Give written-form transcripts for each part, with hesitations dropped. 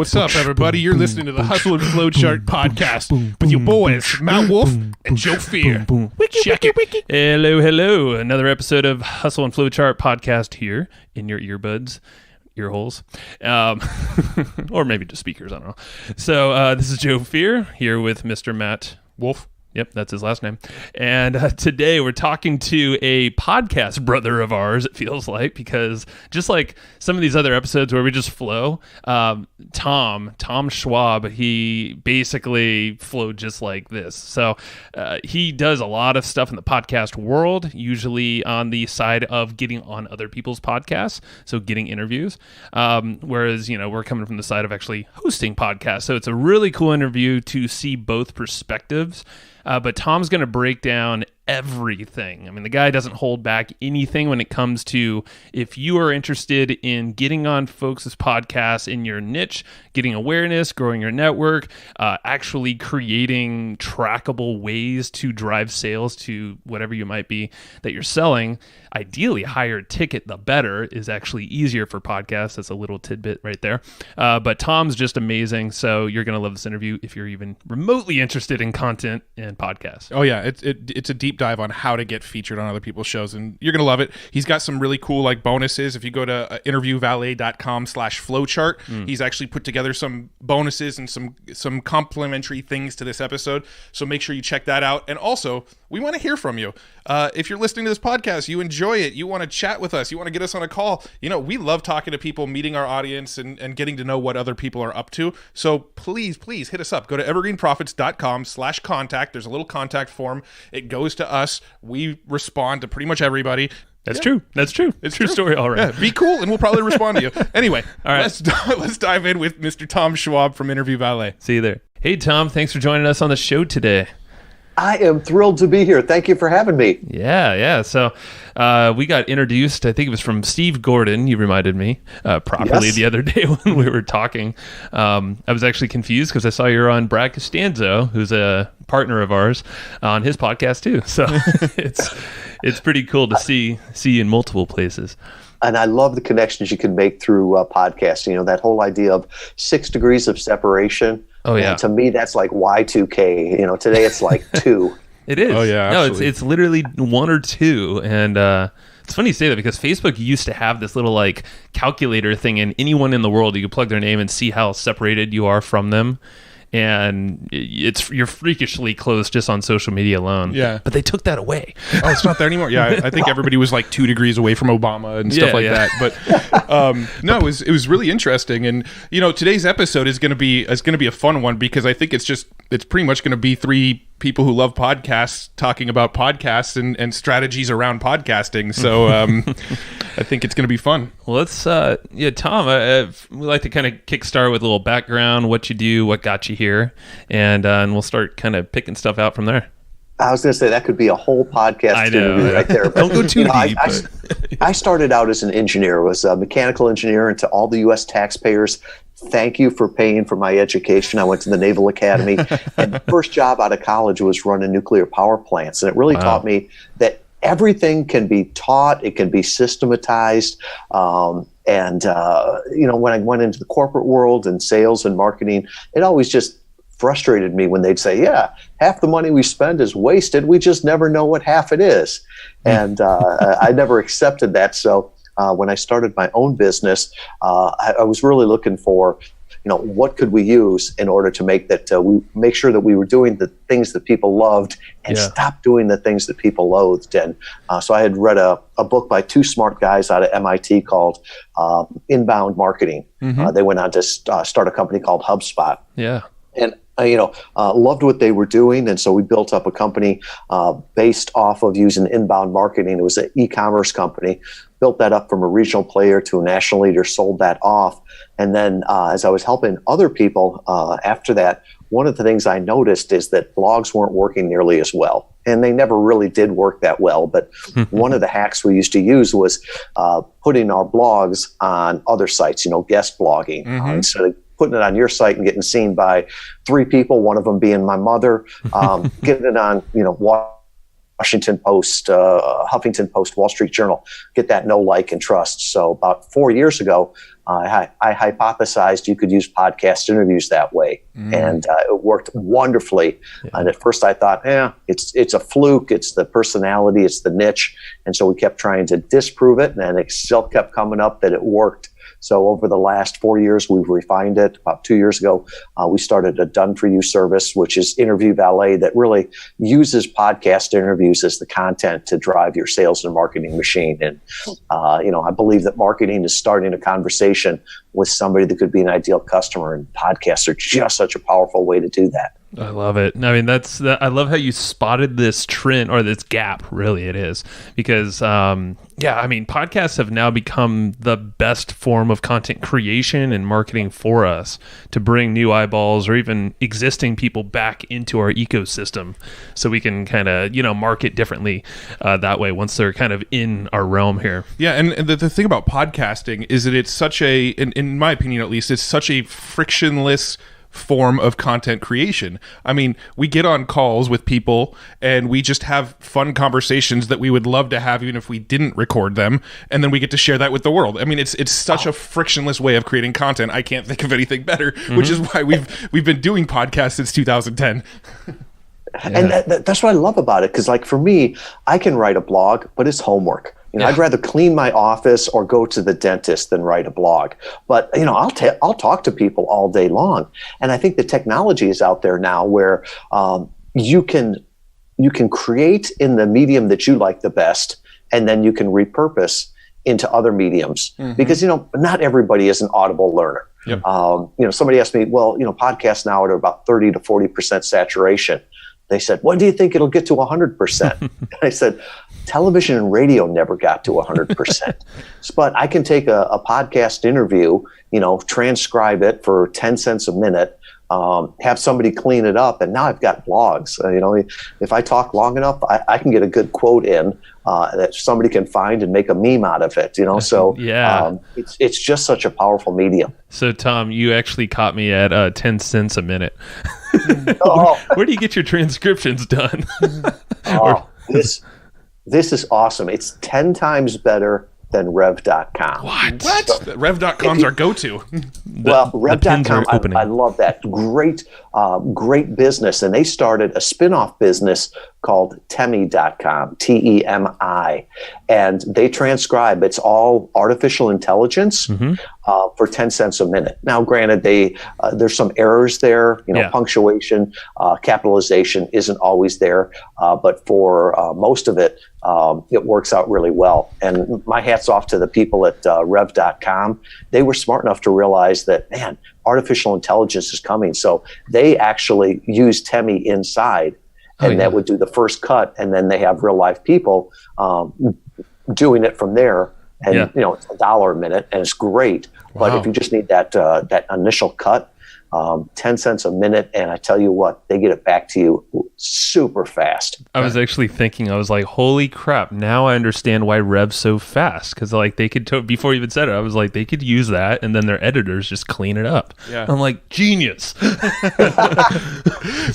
What's up, everybody? You're listening to the Hustle and Flowchart podcast with your boys, Matt Wolf and Joe Fear. Check it. Hello. Another episode of Hustle and Flowchart podcast here in your earbuds. Ear holes, or maybe just speakers, I don't know. So this is Joe Fear here with Mr. Matt Wolf. Yep, that's his last name. And today we're talking to a podcast brother of ours, it feels like, because just like some of these other episodes where we just flow, Tom Schwab, he basically flowed just like this. So he does a lot of stuff in the podcast world, usually on the side of getting on other people's podcasts, so getting interviews, whereas, we're coming from the side of actually hosting podcasts. So it's a really cool interview to see both perspectives. But Tom's going to break down everything. I mean, the guy doesn't hold back anything when it comes to if you are interested in getting on folks' podcasts in your niche, getting awareness, growing your network, actually creating trackable ways to drive sales to whatever you might be that you're selling. Ideally, higher ticket, the better, is actually easier for podcasts. That's a little tidbit right there. But Tom's just amazing. So you're going to love this interview if you're even remotely interested in content and podcasts. Oh, yeah. It's a deep dive on how to get featured on other people's shows, and you're going to love it. He's got some really cool bonuses. If you go to interviewvalet.com/flowchart, he's actually put together some bonuses and some complimentary things to this episode. So make sure you check that out. And also, we want to hear from you. If you're listening to this podcast, you enjoy it, you want to chat with us, you want to get us on a call. We love talking to people, meeting our audience, and getting to know what other people are up to. So please hit us up. Go to evergreenprofits.com/contact. There's a little contact form. It goes to us. We respond to pretty much everybody. That's true. It's true story. All right. Yeah, be cool, and we'll probably respond to you. Anyway, all right. Let's dive in with Mr. Tom Schwab from Interview Valet. See you there. Hey, Tom, thanks for joining us on the show today. I am thrilled to be here. Thank you for having me. Yeah. So we got introduced, I think it was from Steve Gordon, you reminded me, properly the other day when we were talking. I was actually confused because I saw you're on Brad Costanzo, who's a partner of ours, on his podcast too. So it's pretty cool to see you in multiple places. And I love the connections you can make through podcasting. That whole idea of 6 degrees of separation. Oh, yeah. And to me, that's like Y2K. Today it's like 2. It is. Oh, yeah. No, it's literally 1 or 2. And it's funny you say that because Facebook used to have this little calculator thing, and anyone in the world, you could plug their name and see how separated you are from them. And you're freakishly close just on social media alone. Yeah. But they took that away. Oh, it's not there anymore. Yeah, I think everybody was 2 degrees away from Obama and stuff like that. But no, it was really interesting. And today's episode is going to be a fun one because I think it's pretty much going to be 3 people who love podcasts talking about podcasts and strategies around podcasting. So I think it's going to be fun. Well, let's Tom, we like to kind of kickstart with a little background, what you do, what got you here, and we'll start kind of picking stuff out from there. I was going to say that could be a whole podcast interview right there. But, don't go too deep. I started out as an engineer, was a mechanical engineer, and to all the U.S. taxpayers, thank you for paying for my education. I went to the Naval Academy, and the first job out of college was running nuclear power plants, and it really taught me that everything can be taught, it can be systematized, and when I went into the corporate world and sales and marketing, it always just frustrated me when they'd say, half the money we spend is wasted. We just never know what half it is. And I never accepted that. So when I started my own business, I was really looking for, what could we use in order to make sure that we were doing the things that people loved and stop doing the things that people loathed. And so I had read a book by 2 smart guys out of MIT called Inbound Marketing. They went on to start a company called HubSpot. Yeah. And loved what they were doing, and so we built up a company based off of using inbound marketing. It was an e-commerce company. Built that up from a regional player to a national leader, sold that off. And then as I was helping other people after that, one of the things I noticed is that blogs weren't working nearly as well. And they never really did work that well. But one of the hacks we used to use was putting our blogs on other sites, guest blogging. Instead of putting it on your site and getting seen by 3 people, one of them being my mother, getting it on, Washington Post, Huffington Post, Wall Street Journal, get that know, like, and trust. So about 4 years ago, I hypothesized you could use podcast interviews that way, and it worked wonderfully. Yeah. And at first I thought, it's a fluke, it's the personality, it's the niche, and so we kept trying to disprove it, and it still kept coming up that it worked. So over the last 4 years, we've refined it. About 2 years ago, we started a done-for-you service, which is Interview Valet, that really uses podcast interviews as the content to drive your sales and marketing machine. And, I believe that marketing is starting a conversation with somebody that could be an ideal customer, and podcasts are just such a powerful way to do that. I love it. I mean, I love how you spotted this trend, or this gap, really it is, because, podcasts have now become the best form of content creation and marketing for us to bring new eyeballs or even existing people back into our ecosystem, so we can kind of, market differently that way once they're kind of in our realm here. Yeah, and the thing about podcasting is that it's such in my opinion at least, it's such a frictionless form of content creation. I mean, we get on calls with people and we just have fun conversations that we would love to have even if we didn't record them, and then we get to share that with the world. I mean, it's such a frictionless way of creating content. I can't think of anything better, which is why we've been doing podcasts since 2010. And that's what I love about it, because like for me, I can write a blog, but it's homework. I'd rather clean my office or go to the dentist than write a blog. But I'll talk to people all day long, and I think the technology is out there now where you can create in the medium that you like the best, and then you can repurpose into other mediums, because not everybody is an Audible learner. Yep. Somebody asked me, podcasts now are about 30 to 40% saturation. They said, when do you think it'll get to 100%? I said, television and radio never got to 100%. But I can take a podcast interview, transcribe it for 10 cents a minute, have somebody clean it up, and now I've got blogs. If I talk long enough, I can get a good quote in that somebody can find and make a meme out of it. So it's just such a powerful medium. So Tom, you actually caught me at 10 cents a minute. Where do you get your transcriptions done? This is awesome. It's 10 times better than Rev.com. What? So, Rev.com's our go-to. Rev.com, I love that. Great business. And they started a spin-off business called Temi.com, Temi. And they transcribe. It's all artificial intelligence for 10 cents a minute. Now, granted, there's some errors there. Punctuation, capitalization isn't always there. But for most of it, it works out really well. And my hat's off to the people at Rev.com. They were smart enough to realize that, man, artificial intelligence is coming. So they actually use Temi inside, and that would do the first cut, and then they have real life people doing it from there. And it's $1 a minute, and it's great. Wow. But if you just need that initial cut, 10 cents a minute, and I tell you what, they get it back to you super fast. I was actually thinking, I was like, holy crap, now I understand why Rev's so fast, because like they could before you even said it, I was like, they could use that and then their editors just clean it up. I'm like, genius.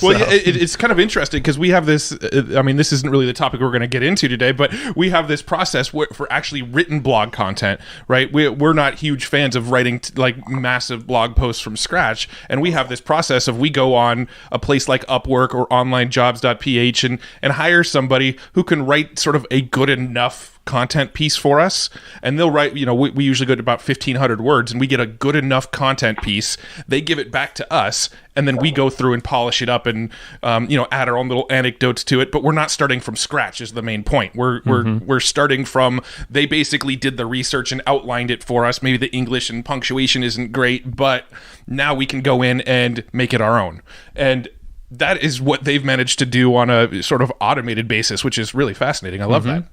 Well, it's kind of interesting because we have this, this isn't really the topic we're going to get into today, but we have this process for actually written blog content, right? We're not huge fans of writing like massive blog posts from scratch. And we have this process of we go on a place like Upwork or onlinejobs.ph and hire somebody who can write sort of a good enough content piece for us. And they'll write, we usually go to about 1,500 words and we get a good enough content piece. They give it back to us. And then we go through and polish it up and, add our own little anecdotes to it. But we're not starting from scratch is the main point. We're starting from, they basically did the research and outlined it for us. Maybe the English and punctuation isn't great, but now we can go in and make it our own. And that is what they've managed to do on a sort of automated basis, which is really fascinating. I love that.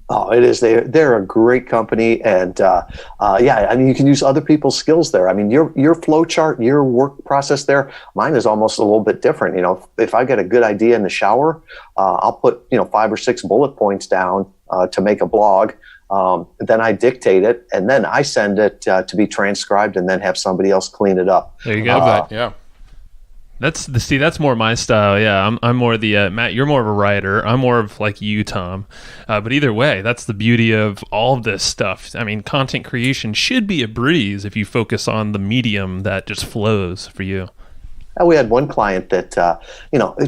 Oh, it is. They're a great company, and you can use other people's skills there. I mean, your flow chart, your work process there, mine is almost a little bit different. If I get a good idea in the shower, I'll put 5 or 6 bullet points down to make a blog. Then I dictate it, and then I send it to be transcribed, and then have somebody else clean it up. There you go. That's more my style. Yeah, I'm more the Matt. You're more of a writer. I'm more of like you, Tom. But either way, that's the beauty of all of this stuff. I mean, content creation should be a breeze if you focus on the medium that just flows for you. We had one client that,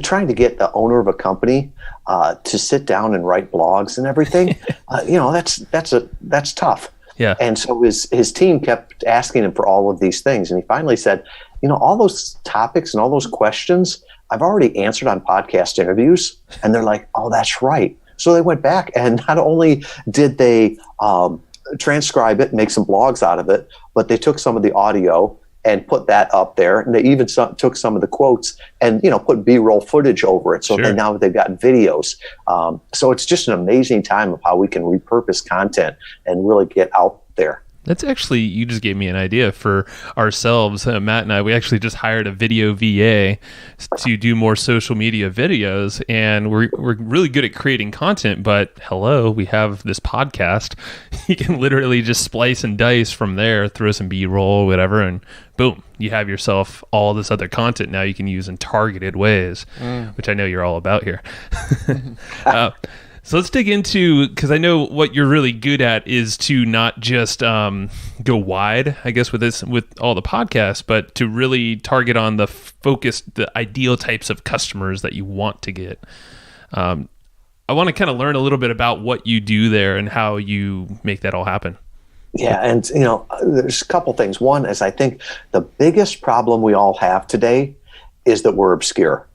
trying to get the owner of a company to sit down and write blogs and everything. That's tough. Yeah. And so his team kept asking him for all of these things, and he finally said, all those topics and all those questions I've already answered on podcast interviews. And they're like, oh, that's right. So they went back, and not only did they transcribe it, make some blogs out of it, but they took some of the audio and put that up there. And they even took some of the quotes and, put B-roll footage over it. So Sure. now they've got videos. So it's just an amazing time of how we can repurpose content and really get out there. That's actually, you just gave me an idea for ourselves. Matt and I, we actually just hired a video VA to do more social media videos, and we're really good at creating content, but hello, we have this podcast. You can literally just splice and dice from there, throw some B-roll, whatever, and boom, you have yourself all this other content now you can use in targeted ways, which I know you're all about here. So let's dig into, because I know what you're really good at is to not just go wide, I guess, with all the podcasts, but to really target on the ideal types of customers that you want to get. I want to kind of learn a little bit about what you do there and how you make that all happen. Yeah, and there's a couple things. One is, I think the biggest problem we all have today is that we're obscure.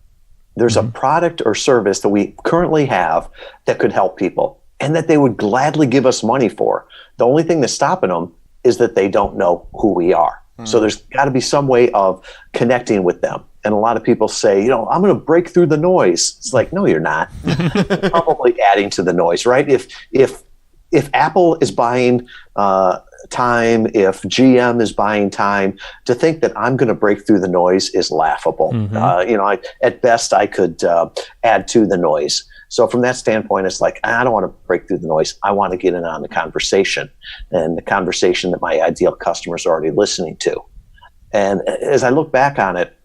There's a product or service that we currently have that could help people and that they would gladly give us money for. The only thing that's stopping them is that they don't know who we are. So there's got to be some way of connecting with them. And a lot of people say, I'm going to break through the noise. It's like, no, you're not. You're probably adding to the noise, right? If Apple is buying time, if GM is buying time, to think that I'm going to break through the noise is laughable. At best, I could add to the noise. So from that standpoint, it's like, I don't want to break through the noise. I want to get in on the conversation, and the conversation that my ideal customers are already listening to. And as I look back on it,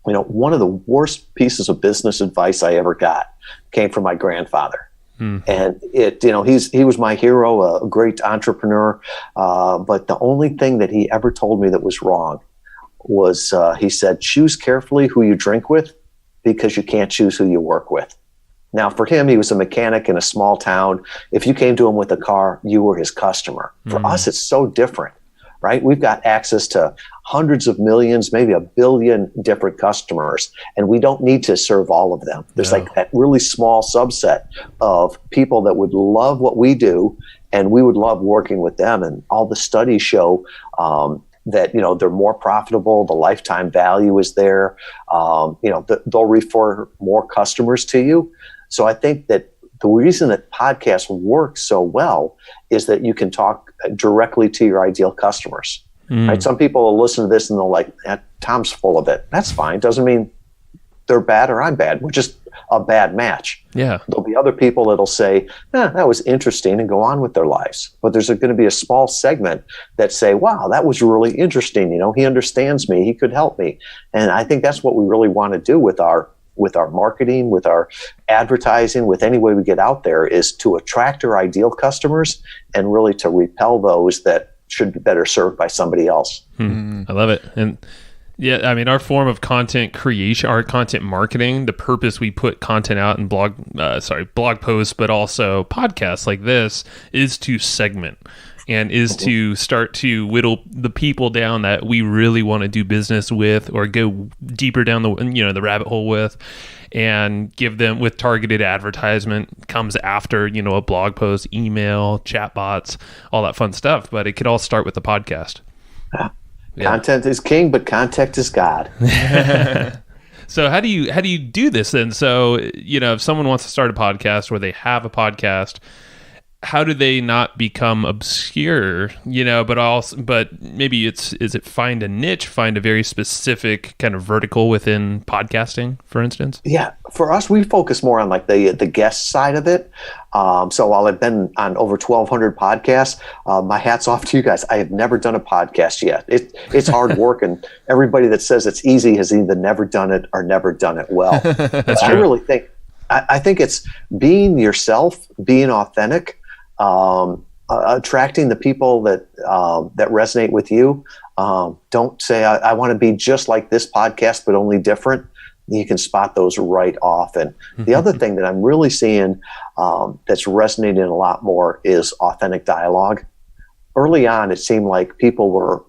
one of the worst pieces of business advice I ever got came from my grandfather. And he was my hero, a great entrepreneur. But the only thing that he ever told me that was wrong was he said, choose carefully who you drink with, because you can't choose who you work with. Now, for him, he was a mechanic in a small town. If you came to him with a car, you were his customer. For us, it's so different, right? We've got access to hundreds of millions, maybe 1 billion different customers, and we don't need to serve all of them. There's like that really small subset of people that would love what we do, and we would love working with them. And all the studies show that they're more profitable. The lifetime value is there. They'll refer more customers to you. So I think that the reason that podcasts work so well is that you can talk directly to your ideal customers. Right? Some people will listen to this and they'll like, Tom's full of it. That's fine. Doesn't mean they're bad or I'm bad. We're just a bad match. Yeah. There'll be other people that'll say, that was interesting, and go on with their lives. But there's going to be a small segment that say, wow, that was really interesting. He understands me. He could help me. And I think that's what we really want to do with our marketing, with our advertising, with any way we get out there, is to attract our ideal customers and really to repel those that should be better served by somebody else. I love it. And yeah, I mean, our form of content creation, our content marketing, the purpose we put content out in blog posts, but also podcasts like this, is to segment and is to start to whittle the people down that we really want to do business with, or go deeper down the rabbit hole with, and give them, with targeted advertisement, comes after, a blog post, email, chat bots, all that fun stuff. But it could all start with the podcast. Content is king, but content is God. So how do you do this then? So, if someone wants to start a podcast, or they have a podcast, how do they not become obscure, but maybe is it find a niche, find a very specific kind of vertical within podcasting, for instance? Yeah, for us, we focus more on like the guest side of it. So while I've been on over 1,200 podcasts, my hat's off to you guys. I have never done a podcast yet. It's hard work, and everybody that says it's easy has either never done it or never done it well. That's true. I really think I think it's being yourself, being authentic, attracting the people that resonate with you. Don't say I want to be just like this podcast, but only different. You can spot those right off. And the other thing that I'm really seeing that's resonating a lot more is authentic dialogue. Early on, it seemed like people were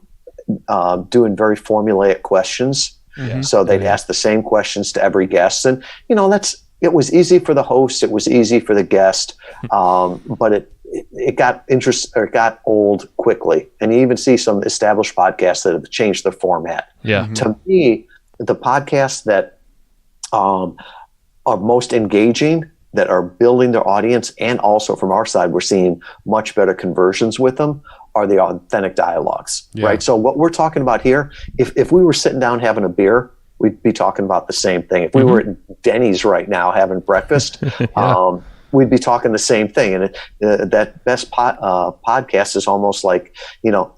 doing very formulaic questions. Mm-hmm. So they'd ask the same questions to every guest. And, it was easy for the host. It was easy for the guest. But it got old quickly. And you even see some established podcasts that have changed their format. Yeah. Mm-hmm. To me, the podcasts that are most engaging, that are building their audience, and also from our side, we're seeing much better conversions with them, are the authentic dialogues, right? So what we're talking about here, if we were sitting down having a beer, we'd be talking about the same thing. If we were at Denny's right now having breakfast, we'd be talking the same thing. And that best podcast is almost like,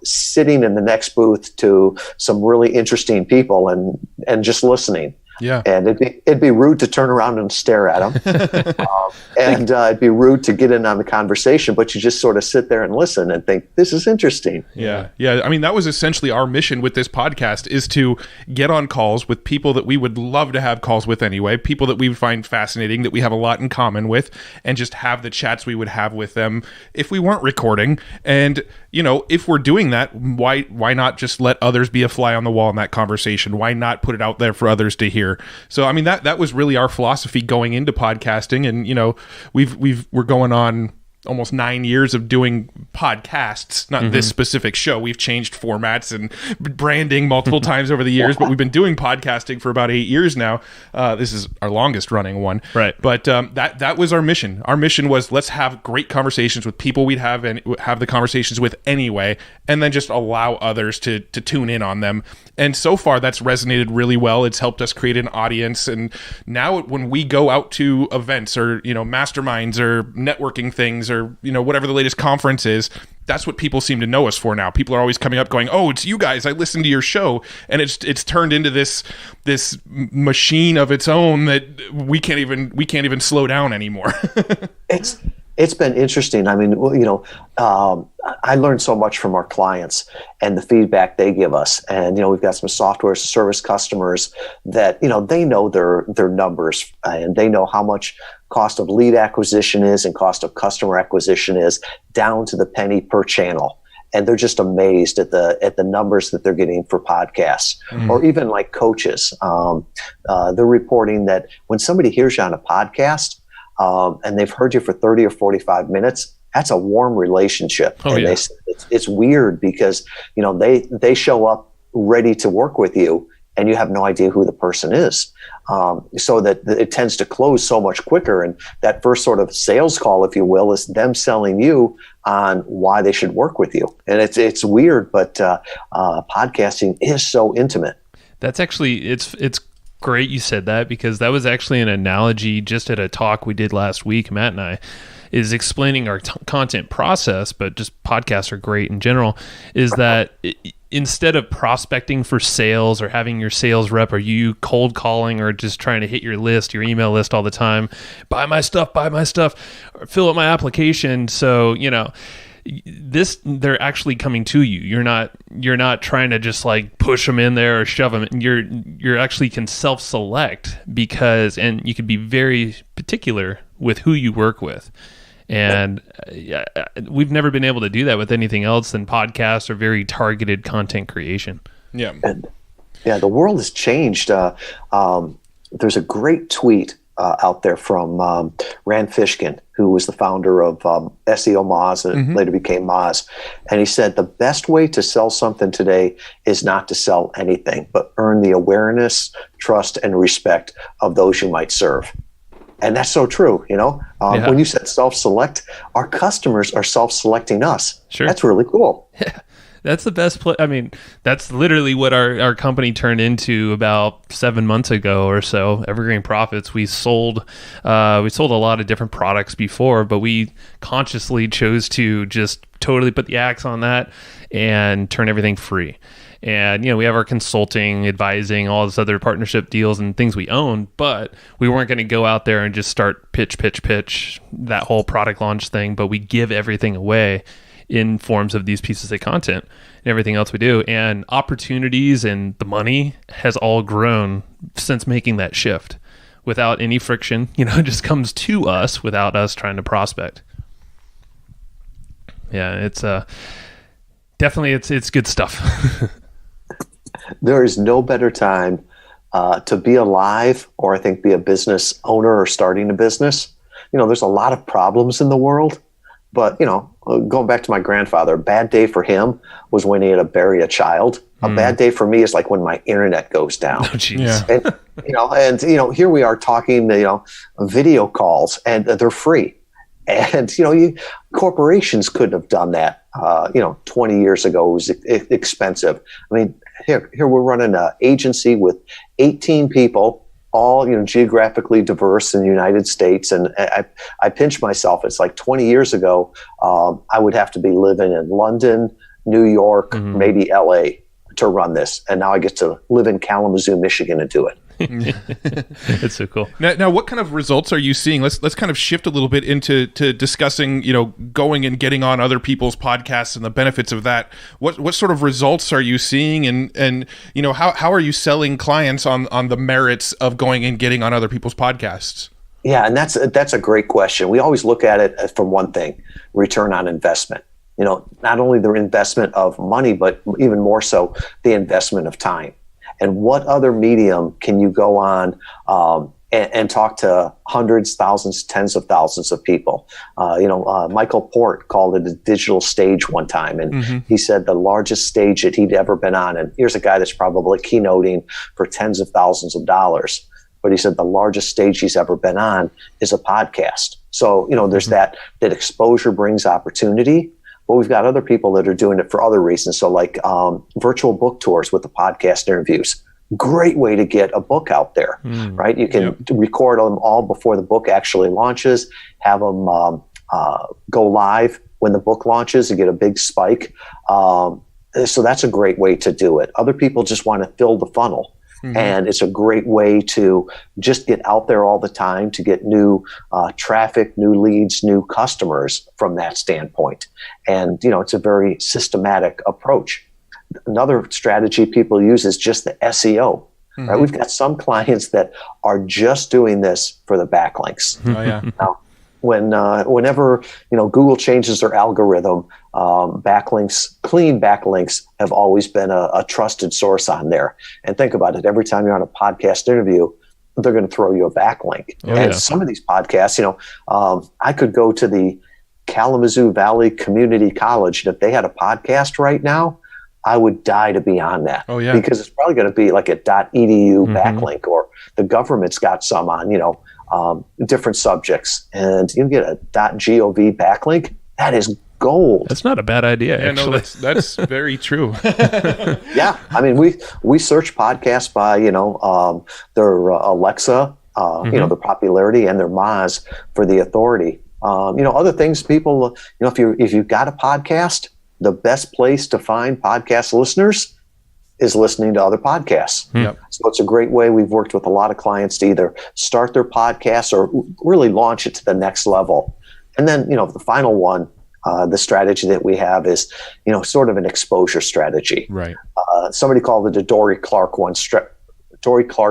sitting in the next booth to some really interesting people and just listening. Yeah. And it'd be rude to turn around and stare at them. And it'd be rude to get in on the conversation, but you just sort of sit there and listen and think, this is interesting. Yeah. Yeah. I mean, that was essentially our mission with this podcast, is to get on calls with people that we would love to have calls with anyway, people that we would find fascinating, that we have a lot in common with, and just have the chats we would have with them if we weren't recording. And, if we're doing that, why not just let others be a fly on the wall in that conversation? Why not put it out there for others to hear? So, I mean, that was really our philosophy going into podcasting. And, we're going on almost 9 years of doing podcasts, not this specific show. We've changed formats and branding multiple times over the years, but we've been doing podcasting for about 8 years now. This is our longest running one. Right. But that was our mission. Our mission was, let's have great conversations with people we'd have the conversations with anyway, and then just allow others to tune in on them. And so far, that's resonated really well. It's helped us create an audience. And now when we go out to events or, masterminds or networking things or, whatever the latest conference is, that's what people seem to know us for now. People are always coming up going, "Oh, it's you guys. I listened to your show." And it's turned into this machine of its own that we can't even slow down anymore. It's been interesting. I mean, I learned so much from our clients and the feedback they give us. And, we've got some software as a service customers that, they know their numbers, and they know how much cost of lead acquisition is and cost of customer acquisition is, down to the penny per channel. And they're just amazed at the numbers that they're getting for podcasts. Or even like coaches. They're reporting that when somebody hears you on a podcast, and they've heard you for 30 or 45 minutes, that's a warm relationship. Oh, and yeah. It's weird because, they show up ready to work with you and you have no idea who the person is. So that it tends to close so much quicker. And that first sort of sales call, if you will, is them selling you on why they should work with you. And it's weird, but podcasting is so intimate. That's actually, it's great you said that, because that was actually an analogy just at a talk we did last week, Matt and I, is explaining our content process, but just podcasts are great in general, is that instead of prospecting for sales or having your sales rep, or you cold calling or just trying to hit your email list all the time, buy my stuff, or fill out my application. So, they're actually coming to you. You're not trying to just like push them in there or shove them. You're actually can self-select, and you can be very particular with who you work with. And we've never been able to do that with anything else than podcasts or very targeted content creation. Yeah. And the world has changed. There's a great tweet out there from Rand Fishkin, who was the founder of SEO Moz and later became Moz. And he said, the best way to sell something today is not to sell anything, but earn the awareness, trust, and respect of those you might serve. And that's so true, When you said self-select, our customers are self-selecting us. Sure. That's really cool. Yeah. That's the best I mean, that's literally what our company turned into about 7 months ago or so. Evergreen Profits. We sold a lot of different products before, but we consciously chose to just totally put the axe on that and turn everything free. And, we have our consulting, advising, all this other partnership deals and things we own, but we weren't going to go out there and just start pitch, that whole product launch thing, but we give everything away in forms of these pieces of content and everything else we do. And opportunities and the money has all grown since making that shift without any friction. It just comes to us without us trying to prospect. Yeah, it's definitely it's good stuff. There is no better time to be alive, or I think be a business owner or starting a business. There's a lot of problems in the world, but going back to my grandfather, a bad day for him was when he had to bury a child. A bad day for me is like when my internet goes down. Oh, jeez. Yeah. And here we are talking, video calls, and they're free. And corporations couldn't have done that. 20 years ago, it was expensive. I mean, here we're running an agency with 18 people, all geographically diverse in the United States. And I pinch myself. It's like 20 years ago, I would have to be living in London, New York, maybe LA to run this. And now I get to live in Kalamazoo, Michigan, and do it. It's so cool. Now, what kind of results are you seeing? Let's kind of shift a little bit into discussing, going and getting on other people's podcasts and the benefits of that. What sort of results are you seeing, and how are you selling clients on the merits of going and getting on other people's podcasts? Yeah, and that's a great question. We always look at it from one thing: return on investment. Not only the investment of money, but even more so the investment of time. And what other medium can you go on and talk to hundreds, thousands, tens of thousands of people? Michael Port called it a digital stage one time. And he said the largest stage that he'd ever been on, and here's a guy that's probably keynoting for tens of thousands of dollars. But he said the largest stage he's ever been on is a podcast. So, there's that exposure brings opportunity. But we've got other people that are doing it for other reasons. So like virtual book tours with the podcast interviews. Great way to get a book out there, right? You can record them all before the book actually launches, have them go live when the book launches and get a big spike. So that's a great way to do it. Other people just want to fill the funnel. And it's a great way to just get out there all the time to get new traffic, new leads, new customers from that standpoint. And, it's a very systematic approach. Another strategy people use is just the SEO. Right? We've got some clients that are just doing this for the backlinks. Oh, yeah. Now, whenever Google changes their algorithm, clean backlinks have always been a trusted source on there. And think about it: every time you're on a podcast interview, they're going to throw you a backlink. Some of these podcasts, I could go to the Kalamazoo Valley Community College, and if they had a podcast right now, I would die to be on that. Oh, yeah. Because it's probably going to be like a .edu backlink, or the government's got some on different subjects, and you get a .gov backlink. That is gold. That's not a bad idea. Yeah, actually. no, that's very true. Yeah, I mean, we search podcasts by their Alexa, their popularity, and their Moz for the authority. Other things people, if you've got a podcast, the best place to find podcast listeners is listening to other podcasts. Yep. So it's a great way. We've worked with a lot of clients to either start their podcast or really launch it to the next level. And then, the final one, the strategy that we have is, sort of an exposure strategy. Right. Somebody called it a Dory Clark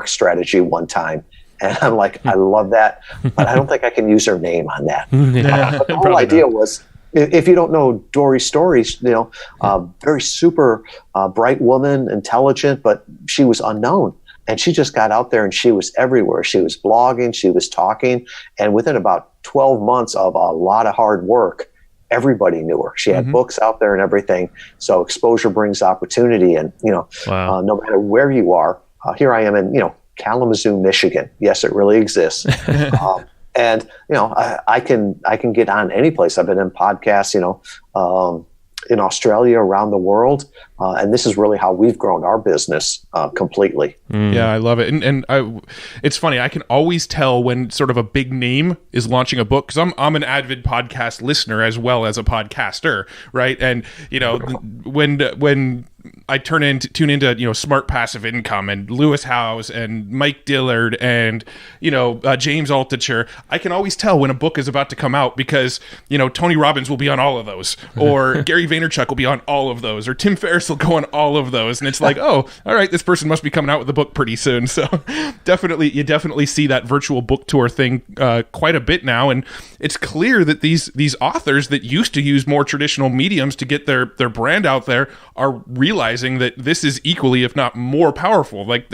strategy one time. And I'm like, I love that, but I don't think I can use her name on that. But the whole idea was, if you don't know Dory's stories, very super bright woman, intelligent, but she was unknown. And she just got out there and she was everywhere. She was blogging, she was talking. And within about 12 months of a lot of hard work, everybody knew her. She had books out there and everything. So exposure brings opportunity. And, no matter where you are, here I am in, Kalamazoo, Michigan. Yes, it really exists. And, I can get on any place. I've been in podcasts, in Australia, around the world. And this is really how we've grown our business completely. Yeah, I love it. And it's funny. I can always tell when sort of a big name is launching a book, because I'm an avid podcast listener as well as a podcaster, right? And, when I tune into Smart Passive Income and Lewis Howes and Mike Dillard and James Altucher, I can always tell when a book is about to come out, because Tony Robbins will be on all of those, or Gary Vaynerchuk will be on all of those, or Tim Ferriss will go on all of those, and it's like, oh, all right, this person must be coming out with a book pretty soon. So you definitely see that virtual book tour thing quite a bit now, and it's clear that these authors that used to use more traditional mediums to get their brand out there are realizing that this is equally, if not more powerful. Like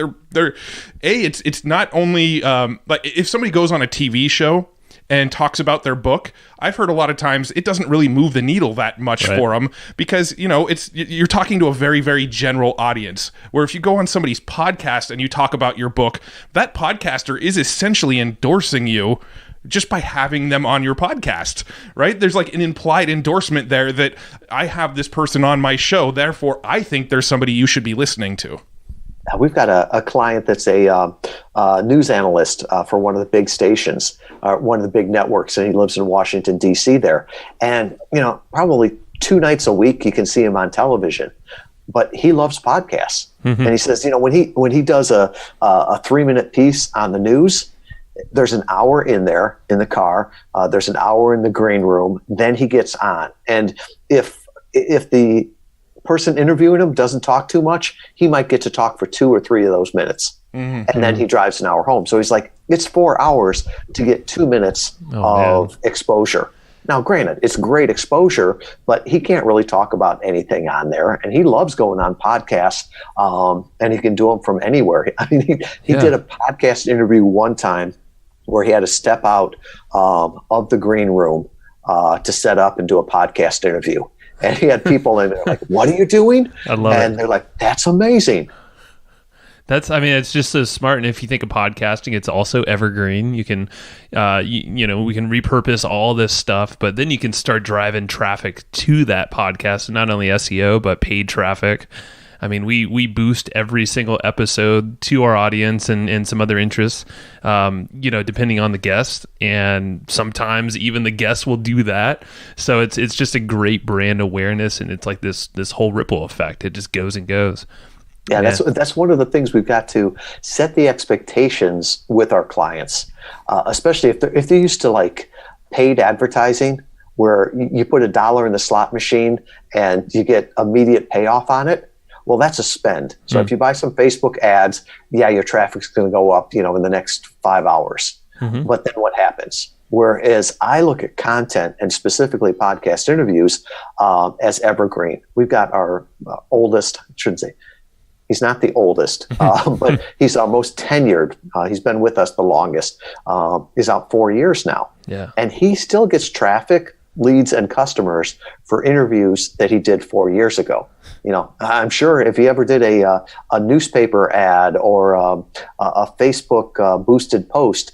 it's not only like if somebody goes on a TV show and talks about their book, I've heard a lot of times it doesn't really move the needle that much for them, because you're talking to a very, very general audience. Where if you go on somebody's podcast and you talk about your book, that podcaster is essentially endorsing you just by having them on your podcast, right? There's like an implied endorsement there that I have this person on my show, therefore I think there's somebody you should be listening to. We've got a client that's a news analyst for one of the big stations, one of the big networks, and he lives in Washington, D.C. there. And, probably 2 nights a week you can see him on television. But he loves podcasts. Mm-hmm. And he says, when he does a 3-minute piece on the news, there's an hour in there in the car. There's an hour in the green room. Then he gets on. And if the person interviewing him doesn't talk too much, he might get to talk for 2 or 3 of those minutes. Mm-hmm. And then he drives an hour home. So he's like, it's 4 hours to get 2 minutes of exposure. Now, granted, it's great exposure, but he can't really talk about anything on there. And he loves going on podcasts, and he can do them from anywhere. I mean, he did a podcast interview one time where he had to step out of the green room to set up and do a podcast interview. And he had people in there like, what are you doing? I love it. And they're like, that's amazing. It's just so smart. And if you think of podcasting, it's also evergreen. You can, we can repurpose all this stuff, but then you can start driving traffic to that podcast, not only SEO, but paid traffic. I mean, we boost every single episode to our audience and some other interests, depending on the guest. And sometimes even the guest will do that. So it's just a great brand awareness, and it's like this whole ripple effect. It just goes and goes. Yeah, that's one of the things we've got to set the expectations with our clients, especially if they're used to like paid advertising, where you put $1 in the slot machine and you get immediate payoff on it. Well, that's a spend. So if you buy some Facebook ads, your traffic's going to go up, in the next 5 hours. Mm-hmm. But then what happens? Whereas I look at content, and specifically podcast interviews, as evergreen. We've got our oldest, I shouldn't say, he's not the oldest, but he's our most tenured. He's been with us the longest. He's out 4 years now. Yeah. And he still gets traffic, leads, and customers for interviews that he did 4 years ago. I'm sure if he ever did a newspaper ad or a Facebook boosted post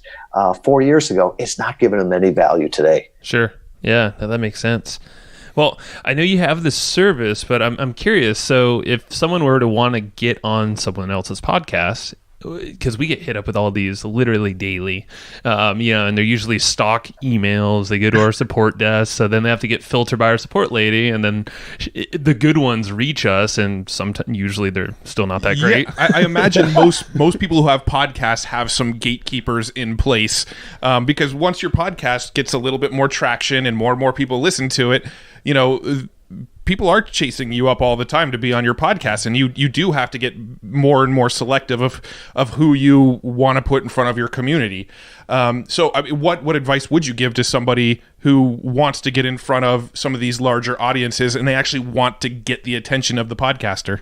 4 years ago, it's not giving him any value today. Sure. Yeah, that makes sense. Well, I know you have this service, but I'm curious. So if someone were to want to get on someone else's podcast, because we get hit up with all these literally daily, and they're usually stock emails. They go to our support desk, so then they have to get filtered by our support lady, and then the good ones reach us, and sometimes usually they're still not that great. Yeah, I imagine most people who have podcasts have some gatekeepers in place, because once your podcast gets a little bit more traction and more people listen to it, people are chasing you up all the time to be on your podcast, and you do have to get more and more selective of who you want to put in front of your community. So I mean, what advice would you give to somebody who wants to get in front of some of these larger audiences and they actually want to get the attention of the podcaster?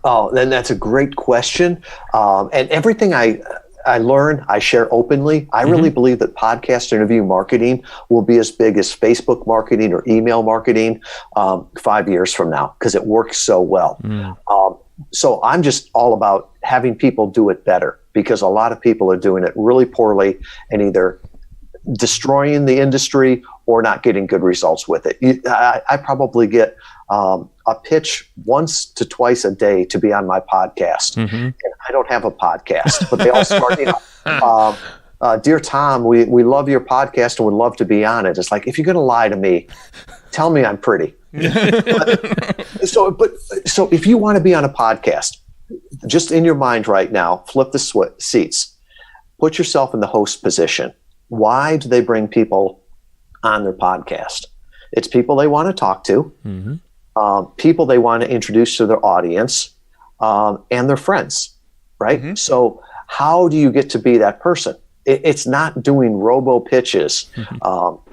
Oh, then that's a great question. And everything I learn, I share openly. I really believe that podcast interview marketing will be as big as Facebook marketing or email marketing 5 years from now, because it works so well. So I'm just all about having people do it better, because a lot of people are doing it really poorly and either destroying the industry or not getting good results with it. I probably get a pitch once to twice a day to be on my podcast. And I don't have a podcast, but they all start, dear Tom, we love your podcast and would love to be on it. It's like, if you're going to lie to me, tell me I'm pretty. So if you want to be on a podcast, just in your mind right now, flip the seats, put yourself in the host position. Why do they bring people on their podcast? It's people they want to talk to, people they want to introduce to their audience, and their friends, right? So how do you get to be that person? It's not doing robo pitches,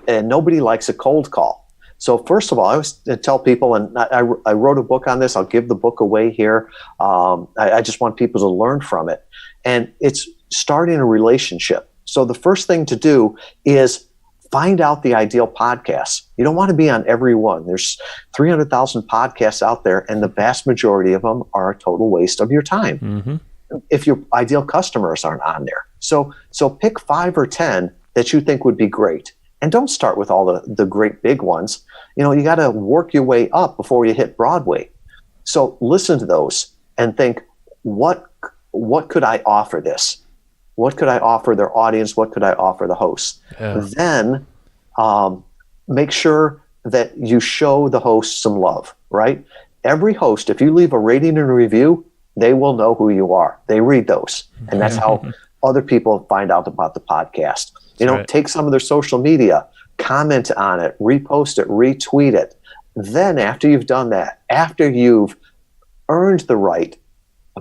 and nobody likes a cold call. So first of all, I always tell people, and I wrote a book on this. I'll give the book away here. I just want people to learn from it. And it's starting a relationship. So the first thing to do is find out the ideal podcast. You don't want to be on every one. There's 300,000 podcasts out there, and the vast majority of them are a total waste of your time if your ideal customers aren't on there. So pick 5 or 10 that you think would be great. And don't start with all the great big ones. You got to work your way up before you hit Broadway. So listen to those and think, what could I offer this? What could I offer their audience? What could I offer the host? Yeah. Then make sure that you show the host some love, right? Every host, if you leave a rating and a review, they will know who you are. They read those. And that's how other people find out about the podcast. Take some of their social media, comment on it, repost it, retweet it. Then after you've done that, after you've earned the right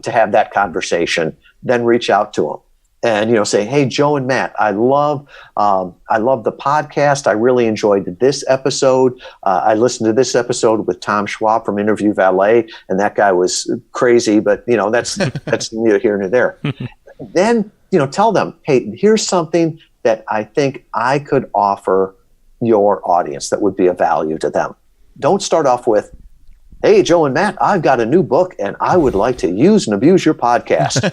to have that conversation, then reach out to them and, say, hey, Joe and Matt, I love the podcast. I really enjoyed this episode. I listened to this episode with Tom Schwab from Interview Valet, and that guy was crazy, but that's neither here nor there. Then, tell them, hey, here's something that I think I could offer your audience that would be of value to them. Don't start off with, hey, Joe and Matt, I've got a new book and I would like to use and abuse your podcast.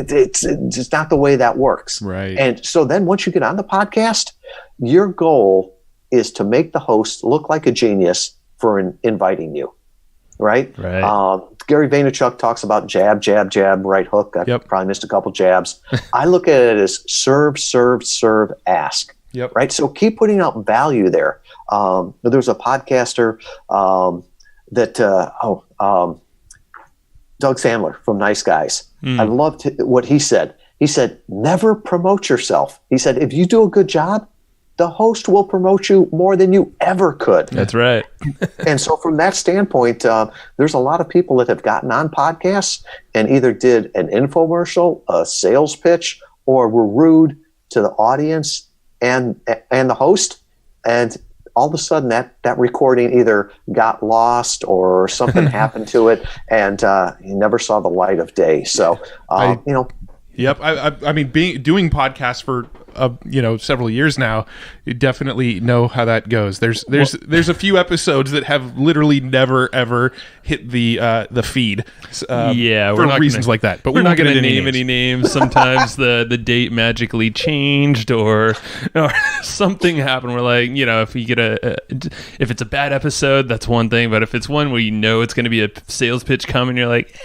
It's not the way that works. Right. And so then once you get on the podcast, your goal is to make the host look like a genius for inviting you. Right. Gary Vaynerchuk talks about jab, jab, jab, right hook. I probably missed a couple jabs. I look at it as serve, serve, serve, ask. Yep. Right. So keep putting out value there. There's a podcaster Doug Sandler from Nice Guys. I loved what he said. He said, never promote yourself. He said, if you do a good job, the host will promote you more than you ever could. That's right. And so from that standpoint, there's a lot of people that have gotten on podcasts and either did an infomercial, a sales pitch, or were rude to the audience and the host. And all of a sudden that recording either got lost or something happened to it, and you never saw the light of day. So, Yep. I mean, doing podcasts for several years now, you definitely know how that goes. There's a few episodes that have literally never ever hit the feed. For reasons like that. But we're not going to name any names. Sometimes the date magically changed or something happened. We're like, if you get if it's a bad episode, that's one thing. But if it's one where it's going to be a sales pitch coming, you're like,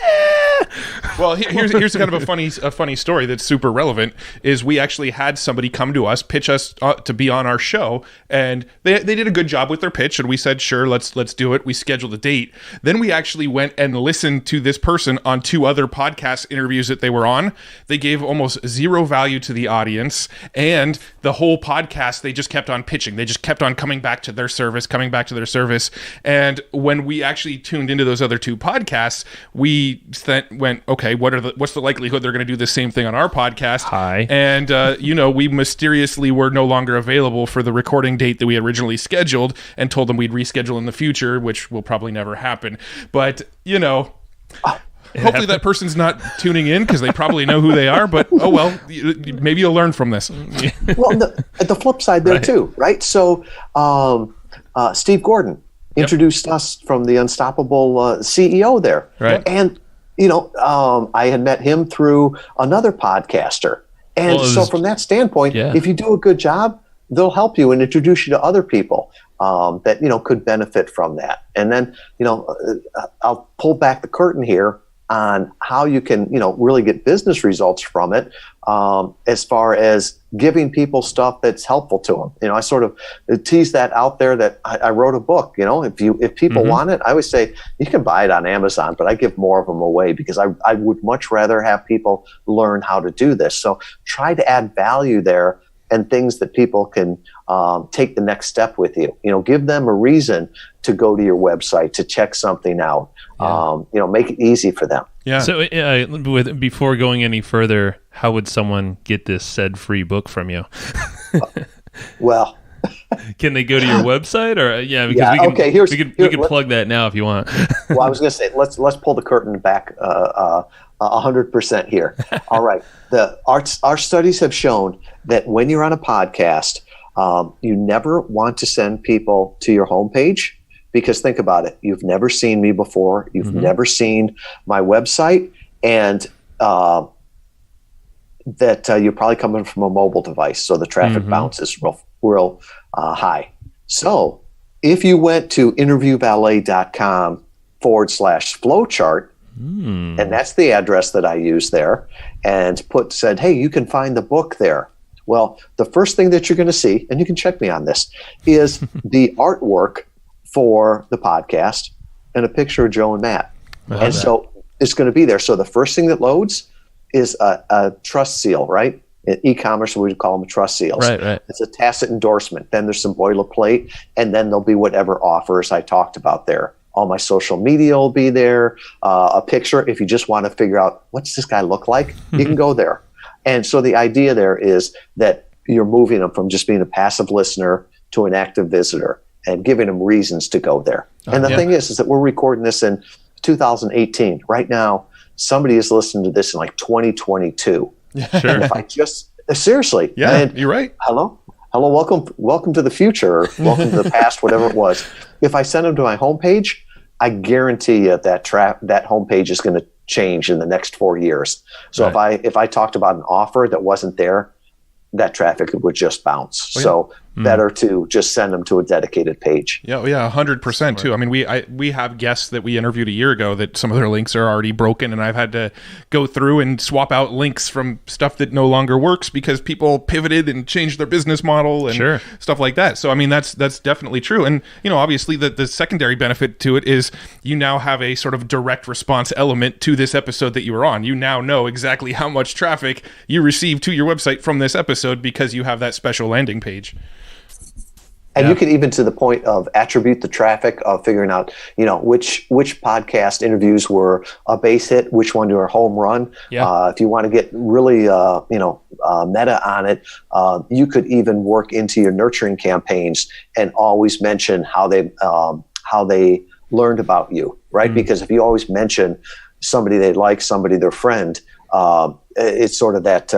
Well, here's kind of a funny story that's super relevant. Is we actually had somebody come to us, pitch us to be on our show, and they did a good job with their pitch, and we said, sure, let's do it. We scheduled a date. Then we actually went and listened to this person on 2 other podcast interviews that they were on. They gave almost zero value to the audience, and the whole podcast they just kept on pitching. They just kept on coming back to their service. And when we actually tuned into those other 2 podcasts, we went, okay, what's the likelihood they're going to do the same thing on our podcast? Hi. And we mysteriously were no longer available for the recording date that we originally scheduled, and told them we'd reschedule in the future, which will probably never happen. But hopefully that person's not tuning in, because they probably know who they are. But oh well, maybe you'll learn from this. Well, the flip side there too, right? So Steve Gordon introduced us from the Unstoppable CEO there, right? And I had met him through another podcaster, And so from that standpoint, yeah. if you do a good job, they'll help you and introduce you to other people that, could benefit from that. And then, I'll pull back the curtain here on how you can, really get business results from it, as far as giving people stuff that's helpful to them. I sort of tease that out there that I wrote a book. If people want it, I always say you can buy it on Amazon, but I give more of them away because I would much rather have people learn how to do this. So try to add value there and things that people can take the next step with you. Give them a reason to go to your website, to check something out. Make it easy for them. Yeah. So before going any further, how would someone get this said free book from you? Well, can they go to your website or we can plug that now if you want. Well, I was going to say let's pull the curtain back 100% here. All right. Our studies have shown that when you're on a podcast, you never want to send people to your homepage, because think about it. You've never seen me before. You've never seen my website, and that you're probably coming from a mobile device, so the traffic bounce is real high. So if you went to interviewvalet.com/flowchart, and that's the address that I use there, and said, hey, you can find the book there. Well, the first thing that you're going to see, and you can check me on this, is the artwork for the podcast and a picture of Joe and Matt. And so it's going to be there. So the first thing that loads is a trust seal, right? In e-commerce, we would call them trust seals. Right. It's a tacit endorsement. Then there's some boilerplate, and then there'll be whatever offers I talked about there. All my social media will be there. A picture, if you just want to figure out what's this guy look like, you can go there. And so the idea there is that you're moving them from just being a passive listener to an active visitor and giving them reasons to go there. And the thing is that we're recording this in 2018. Right now, somebody is listening to this in like 2022. Sure. And if I just seriously, you're right. Hello, welcome to the future, or welcome to the past, whatever it was. If I send them to my homepage, I guarantee you that that homepage is going to change in the next 4 years. So if I talked about an offer that wasn't there, that traffic would just bounce. So better to just send them to a dedicated page. Yeah, 100% too. I mean, we have guests that we interviewed a year ago that some of their links are already broken, and I've had to go through and swap out links from stuff that no longer works because people pivoted and changed their business model and stuff like that. So I mean, that's definitely true. And obviously the secondary benefit to it is you now have a sort of direct response element to this episode that you were on. You now know exactly how much traffic you received to your website from this episode because you have that special landing page. And you can even, to the point of attribute the traffic of figuring out, which podcast interviews were a base hit, which one were a home run. Yeah. If you want to get really, meta on it, you could even work into your nurturing campaigns and always mention how they learned about you, right? Because if you always mention somebody they like, somebody their friend, it's sort of that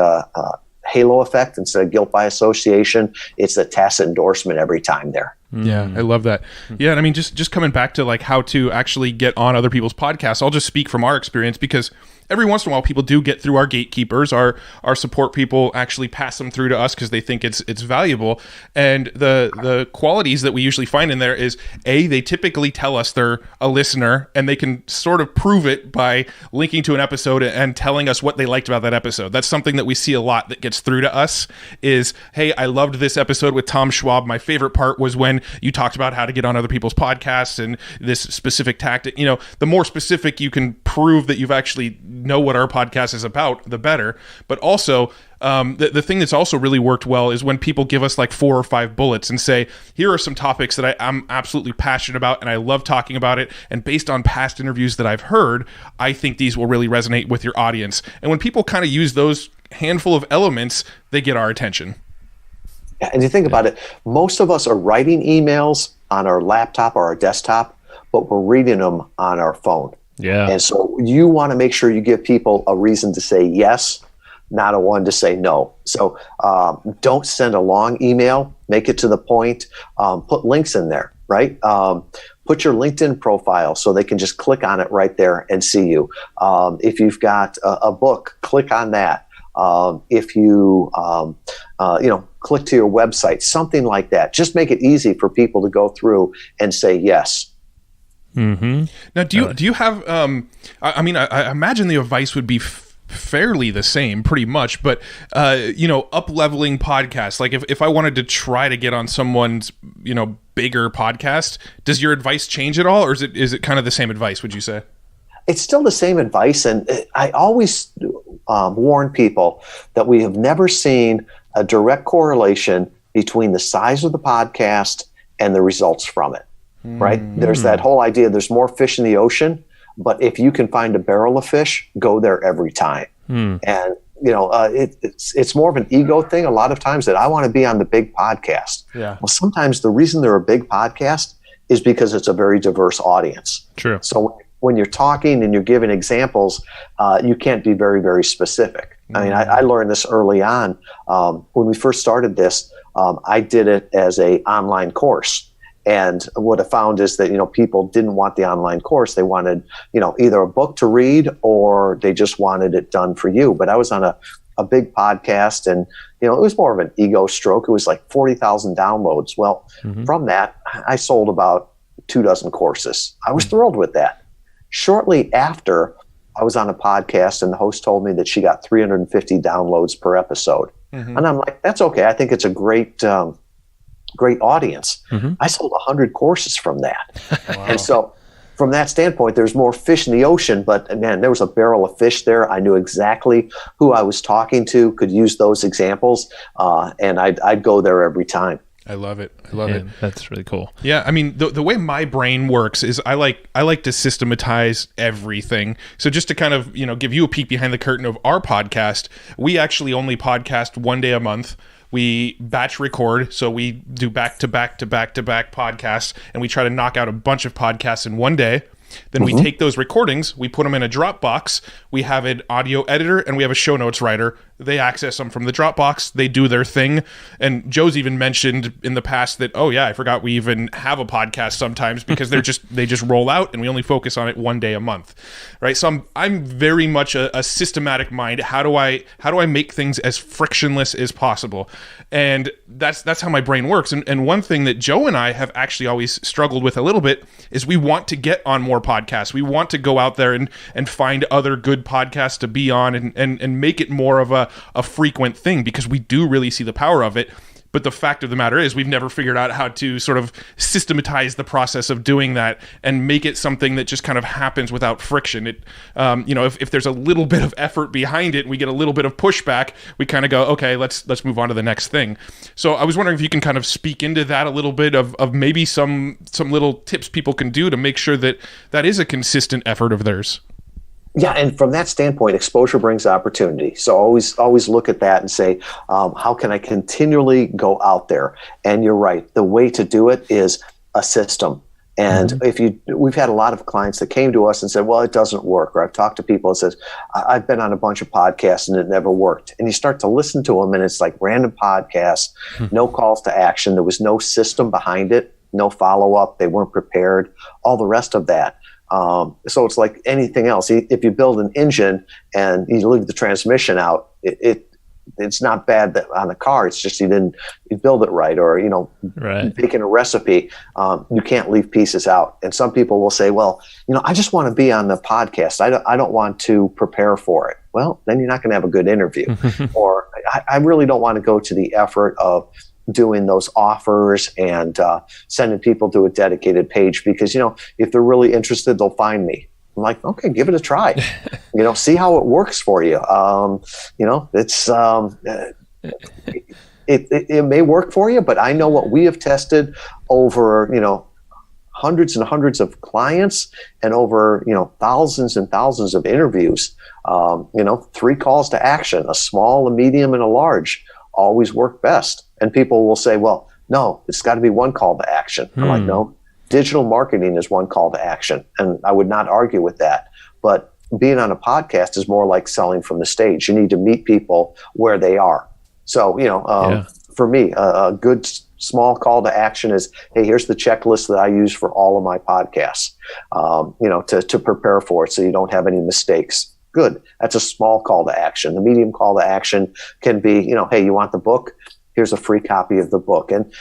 halo effect instead of guilt by association. It's a tacit endorsement every time there. Yeah, I love that. Yeah, and I mean, just coming back to like how to actually get on other people's podcasts, I'll just speak from our experience because every once in a while people do get through our gatekeepers, our support people actually pass them through to us because they think it's valuable. And the qualities that we usually find in there is they typically tell us they're a listener, and they can sort of prove it by linking to an episode and telling us what they liked about that episode. That's something that we see a lot that gets through to us is, hey, I loved this episode with Tom Schwab. My favorite part was when you talked about how to get on other people's podcasts and this specific tactic. The more specific you can prove that you've actually know what our podcast is about, the better. But also, the thing that's also really worked well is when people give us like 4 or 5 bullets and say, here are some topics that I'm absolutely passionate about and I love talking about it. And based on past interviews that I've heard, I think these will really resonate with your audience. And when people kind of use those handful of elements, they get our attention. Yeah, and you think about it, most of us are writing emails on our laptop or our desktop, but we're reading them on our phone. Yeah. And so you want to make sure you give people a reason to say yes, not a one to say no. So don't send a long email. Make it to the point. Put links in there, right? Put your LinkedIn profile so they can just click on it right there and see you. If you've got a book, click on that. if you, click to your website, something like that. Just make it easy for people to go through and say yes. Mm-hmm. Now, do you have? I imagine the advice would be fairly the same, pretty much. But up leveling podcasts. Like if I wanted to try to get on someone's bigger podcast, does your advice change at all, or is it kind of the same advice? Would you say? It's still the same advice, and I always warn people that we have never seen a direct correlation between the size of the podcast and the results from it. Right? There's that whole idea, there's more fish in the ocean, but if you can find a barrel of fish, go there every time. And, it's more of an ego thing a lot of times, that I want to be on the big podcast. Yeah. Well, sometimes the reason they're a big podcast is because it's a very diverse audience. True. So when you're talking and you're giving examples, you can't be very, very specific. I mean, I learned this early on. When we first started this, I did it as an online course. And what I found is that, people didn't want the online course. They wanted, either a book to read, or they just wanted it done for you. But I was on a big podcast, and, it was more of an ego stroke. It was like 40,000 downloads. Well, from that, I sold about 24 courses. I was thrilled with that. Shortly after, I was on a podcast, and the host told me that she got 350 downloads per episode. And I'm like, that's okay. I think it's a great audience. I sold 100 courses from that. Wow. And so from that standpoint, there's more fish in the ocean, but man, there was a barrel of fish there. I knew exactly who I was talking to, could use those examples, and I'd go there every time. I love it. I love it. That's really cool. Yeah, I mean, the way my brain works is I like to systematize everything. So just to kind of, give you a peek behind the curtain of our podcast, we actually only podcast one day a month. We batch record, so we do back-to-back podcasts, and we try to knock out a bunch of podcasts in one day. Then we take those recordings, we put them in a Dropbox, we have an audio editor, and we have a show notes writer. They access them from the Dropbox, they do their thing. And Joe's even mentioned in the past that, oh yeah, I forgot we even have a podcast sometimes, because they just roll out, and we only focus on it one day a month, right? So I'm very much a systematic mind. How do I make things as frictionless as possible? And that's how my brain works. And one thing that Joe and I have actually always struggled with a little bit is we want to get on more podcasts. We want to go out there and find other good podcasts to be on and make it more of a frequent thing, because we do really see the power of it. But the fact of the matter is, we've never figured out how to sort of systematize the process of doing that and make it something that just kind of happens without friction. It, if there's a little bit of effort behind it, we get a little bit of pushback, we kind of go, okay, let's move on to the next thing. So I was wondering if you can kind of speak into that a little bit of maybe some little tips people can do to make sure that is a consistent effort of theirs. Yeah, and from that standpoint, exposure brings opportunity. So always look at that and say, how can I continually go out there? And you're right. The way to do it is a system. And we've had a lot of clients that came to us and said, well, it doesn't work. Or I've talked to people that says, I've been on a bunch of podcasts and it never worked. And you start to listen to them, and it's like random podcasts, no calls to action. There was no system behind it, no follow-up. They weren't prepared, all the rest of that. So it's like anything else. If you build an engine and you leave the transmission out, it's not bad that on the car. It's just you build it right, or baking a recipe. You can't leave pieces out. And some people will say, well, I just want to be on the podcast. I don't want to prepare for it. Well, then you're not going to have a good interview. Or I really don't want to go to the effort of doing those offers and sending people to a dedicated page, because if they're really interested, they'll find me. I'm like, okay, give it a try. See how it works for you. It's it may work for you, but I know what we have tested over hundreds and hundreds of clients and over thousands and thousands of interviews. 3 calls to action: a small, a medium, and a large, always work best. And people will say, well, no, it's got to be one call to action. I'm like, no, digital marketing is one call to action. And I would not argue with that. But being on a podcast is more like selling from the stage. You need to meet people where they are. So, for me, a good small call to action is, hey, here's the checklist that I use for all of my podcasts, to prepare for it so you don't have any mistakes. good. That's a small call to action. The medium call to action can be, hey, you want the book? Here's a free copy of the book. And,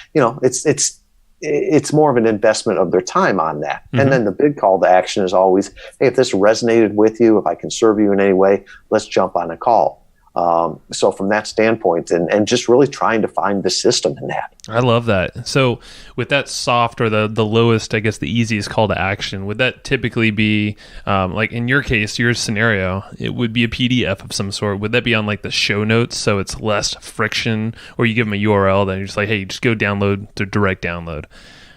it's more of an investment of their time on that. Mm-hmm. And then the big call to action is always, hey, if this resonated with you, if I can serve you in any way, let's jump on a call. So from that standpoint, and just really trying to find the system in that. I love that. So with that soft or the lowest, I guess the easiest call to action, would that typically be like in your case, your scenario, it would be a PDF of some sort. Would that be on like the show notes so it's less friction, or you give them a URL then you're just like, hey, just go download to direct download?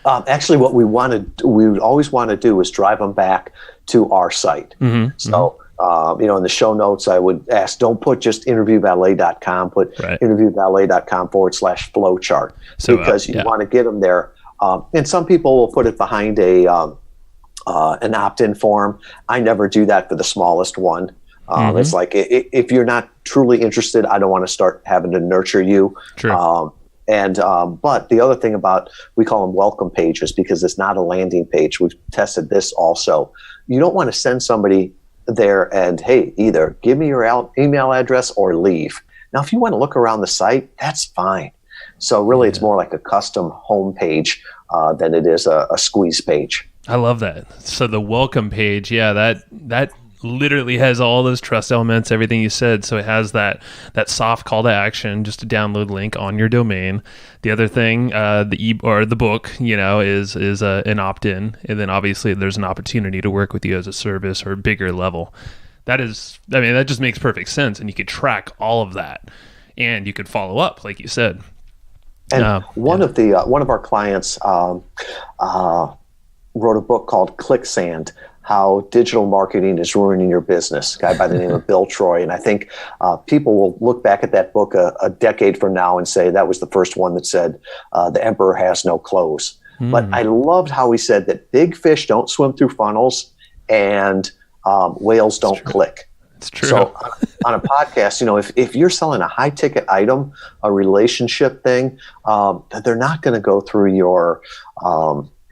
Actually, what we would always want to do is drive them back to our site. Mm-hmm. So. In the show notes, I would ask, don't put just interviewvalet.com, put interviewvalet.com/flowchart, because you want to get them there. And some people will put it behind an opt-in form. I never do that for the smallest one. It's like, if you're not truly interested, I don't want to start having to nurture you. Sure. But the other thing about, we call them welcome pages, because it's not a landing page. We've tested this also. You don't want to send somebody there and, hey, either give me your email address or leave. Now, if you want to look around the site, that's fine. So really, it's more like a custom home page than it is a squeeze page. I love that. So the welcome page, that literally has all those trust elements, everything you said. So it has that soft call to action, just a download link on your domain. The other thing, the book, is an opt-in, and then obviously there's an opportunity to work with you as a service or bigger level. That just makes perfect sense, and you could track all of that, and you could follow up, like you said. And one of our clients wrote a book called ClickSand, How Digital Marketing is Ruining Your Business, a guy by the name of Bill Troy. And I think people will look back at that book a decade from now and say that was the first one that said the emperor has no clothes. But I loved how he said that big fish don't swim through funnels and whales don't click. It's true. So on a podcast, if you're selling a high ticket item, a relationship thing, they're not going to go through your,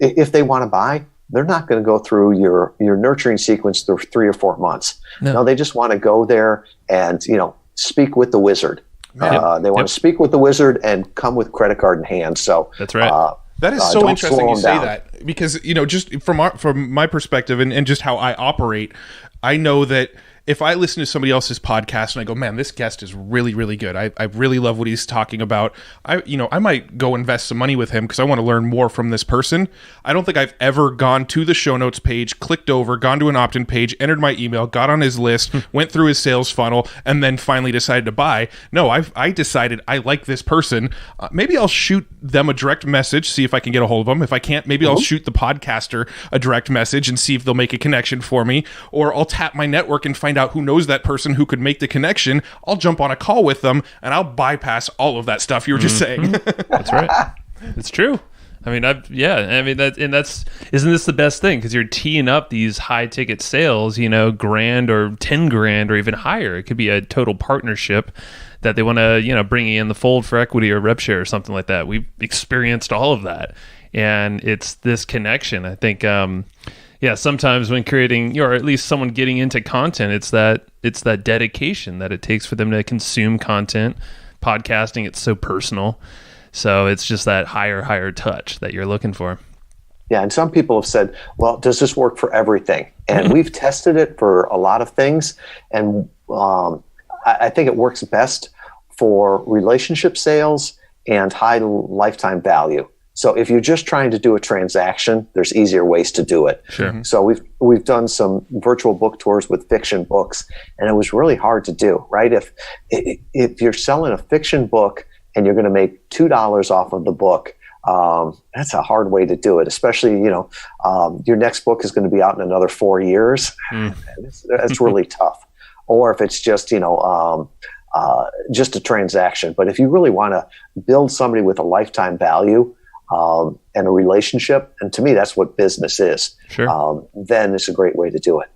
if they want to buy, they're not going to go through your nurturing sequence through 3 or 4 months. No, they just want to go there and, speak with the wizard. They want to speak with the wizard and come with credit card in hand. So that's right. That is so interesting you say that, because, just from my perspective and just how I operate, I know that if I listen to somebody else's podcast and I go, man, this guest is really, really good. I really love what he's talking about. I might go invest some money with him because I want to learn more from this person. I don't think I've ever gone to the show notes page, clicked over, gone to an opt-in page, entered my email, got on his list, went through his sales funnel, and then finally decided to buy. No, I decided I like this person. Maybe I'll shoot them a direct message, see if I can get a hold of them. If I can't, maybe I'll shoot the podcaster a direct message and see if they'll make a connection for me. Or I'll tap my network and find out who knows that person who could make the connection. I'll jump on a call with them and I'll bypass all of that stuff you were just saying. That's right. It's true. Isn't this the best thing? Because you're teeing up these high ticket sales, grand or 10 grand or even higher. It could be a total partnership that they want to, bring you in the fold for equity or rep share or something like that. We've experienced all of that. And it's this connection. I think, sometimes when creating, or at least someone getting into content, it's that dedication that it takes for them to consume content. Podcasting, it's so personal. So it's just that higher touch that you're looking for. Yeah, and some people have said, well, does this work for everything? And we've tested it for a lot of things. And I think it works best for relationship sales and high lifetime value. So if you're just trying to do a transaction, there's easier ways to do it. Sure. So we've done some virtual book tours with fiction books, and it was really hard to do, right? If you're selling a fiction book and you're going to make $2 off of the book, that's a hard way to do it, especially, your next book is going to be out in another 4 years. That's really tough. Or if it's just, just a transaction. But if you really want to build somebody with a lifetime value, and a relationship, and to me, that's what business is. Sure. Then it's a great way to do it.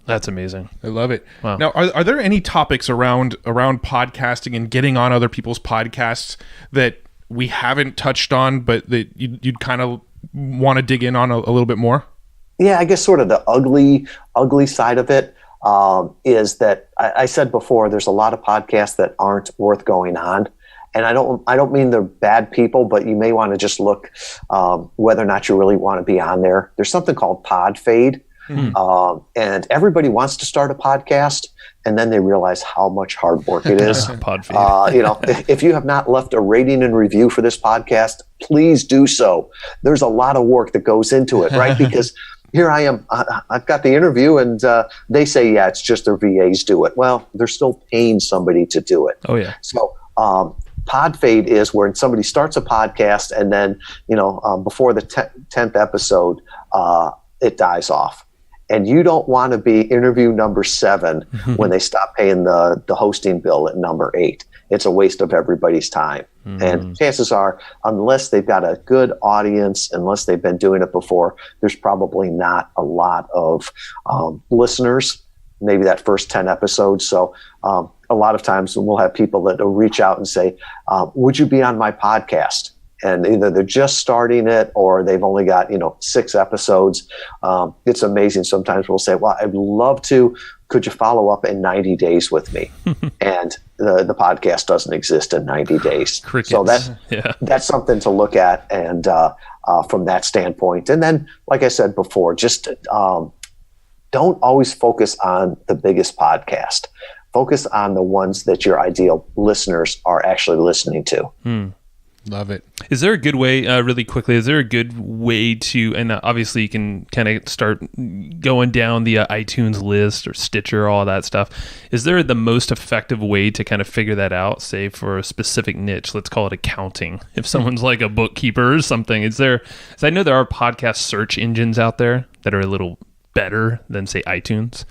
That's amazing. I love it. Wow. Now, are there any topics around podcasting and getting on other people's podcasts that we haven't touched on, but that you'd kind of want to dig in on a little bit more? Yeah, I guess sort of the ugly side of it. is that I said before, there's a lot of podcasts that aren't worth going on. And I don't mean they're bad people, but you may want to just look whether or not you really want to be on there. There's something called pod fade. And everybody wants to start a podcast, and then they realize how much hard work it is. Pod fade. If you have not left a rating and review for this podcast, please do so. There's a lot of work that goes into it, right? Because here I am, I've got the interview, and they say, yeah, it's just their VAs do it. Well, they're still paying somebody to do it. Oh, yeah. So pod fade is where somebody starts a podcast, and then, before the 10th episode, it dies off. And you don't want to be interview number 7 when they stop paying the hosting bill at number 8. It's a waste of everybody's time. And chances are, unless they've got a good audience, unless they've been doing it before, there's probably not a lot of listeners, maybe that first 10 episodes. So a lot of times we'll have people that will reach out and say, would you be on my podcast? And either they're just starting it or they've only got, 6 episodes. It's amazing. Sometimes we'll say, well, I'd love to. Could you follow up in 90 days with me? And the podcast doesn't exist in 90 days. Crickets. So that's something to look at, and from that standpoint. And then, like I said before, just don't always focus on the biggest podcast. Focus on the ones that your ideal listeners are actually listening to. Love it. Is there a good way, really quickly, is there a good way to, and obviously you can kind of start going down the iTunes list or Stitcher, all that stuff. Is there the most effective way to kind of figure that out, say for a specific niche? Let's call it accounting. If someone's like a bookkeeper or something, is there, so I know there are podcast search engines out there that are a little better than, say, iTunes.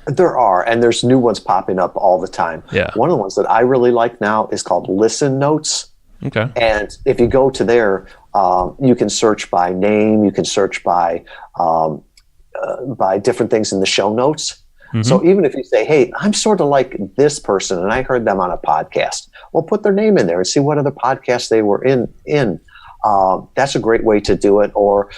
There are, and there's new ones popping up all the time. Yeah. One of the ones that I really like now is called Listen Notes. Okay. And if you go to there, you can search by name. You can search by different things in the show notes. So even if you say, hey, I'm sort of like this person, and I heard them on a podcast, well, put their name in there and see what other podcasts they were in. That's a great way to do it. Or,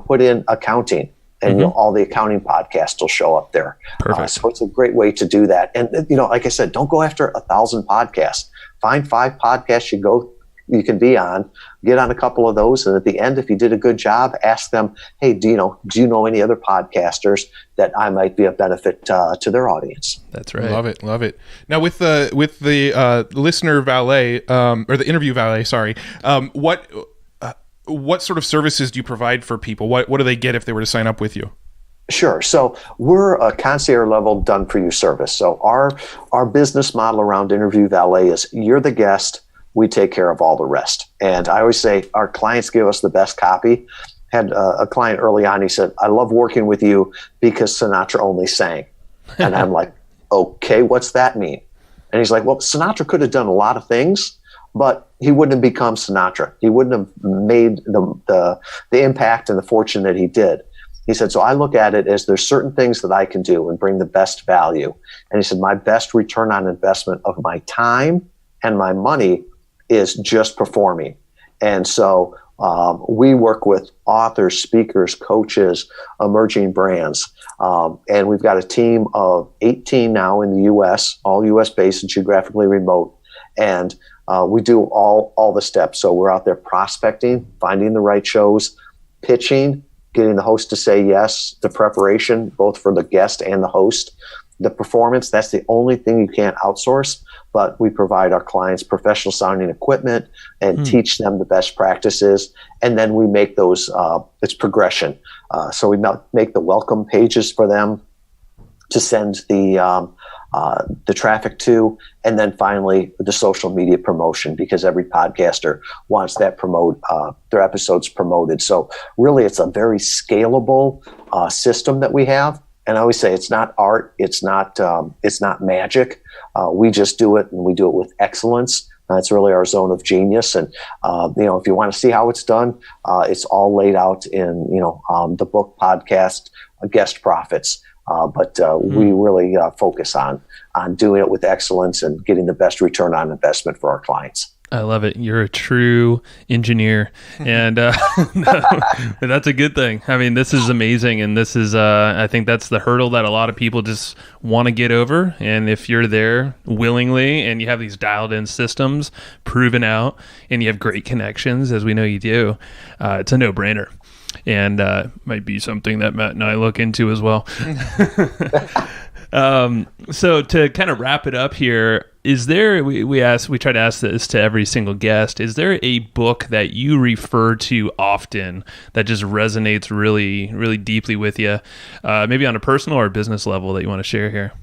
put in accounting, and all the accounting podcasts will show up there. Perfect. So it's a great way to do that. And, like I said, don't go after 1,000 podcasts. Find 5 podcasts you can be on, get on a couple of those, and at the end, if you did a good job, ask them, hey, do you know any other podcasters that I might be a benefit to their audience? That's right. Love it. Now with the listener valet, or the interview valet, sorry, what sort of services do you provide for people? What do they get if they were to sign up with you? Sure. So we're a concierge level done for you service. So our business model around Interview Valet is you're the guest, we take care of all the rest. And I always say our clients give us the best copy. Had a client early on, he said, I love working with you because Sinatra only sang. And I'm like, okay, what's that mean? And he's like, well, Sinatra could have done a lot of things, but he wouldn't have become Sinatra. He wouldn't have made the impact and the fortune that he did. He said, so I look at it as there's certain things that I can do and bring the best value. And he said, my best return on investment of my time and my money is just performing. And so we work with authors, speakers, coaches, emerging brands. And we've got a team of 18 now in the U.S., all U.S. based and geographically remote. And we do all the steps. So we're out there prospecting, finding the right shows, pitching, getting the host to say yes, the preparation, both for the guest and the host. The performance, that's the only thing you can't outsource, but we provide our clients professional sounding equipment and teach them the best practices. And then we make those, it's progression. So we make the welcome pages for them to send the traffic to, and then finally the social media promotion, because every podcaster wants that their episodes promoted. So really it's a very scalable system that we have. And I always say it's not art, it's not magic. We just do it, and we do it with excellence. It's really our zone of genius. And if you want to see how it's done, it's all laid out in the book, podcast, Guest Profits. But we really focus on doing it with excellence and getting the best return on investment for our clients. I love it. You're a true engineer, and that's a good thing. I mean, this is amazing, and this is, I think that's the hurdle that a lot of people just want to get over. And if you're there willingly, and you have these dialed-in systems proven out, and you have great connections, as we know you do, it's a no-brainer. And might be something that Matt and I look into as well. So to kind of wrap it up here, is there, we try to ask this to every single guest, is there a book that you refer to often that just resonates really, really deeply with you, maybe on a personal or business level that you want to share here?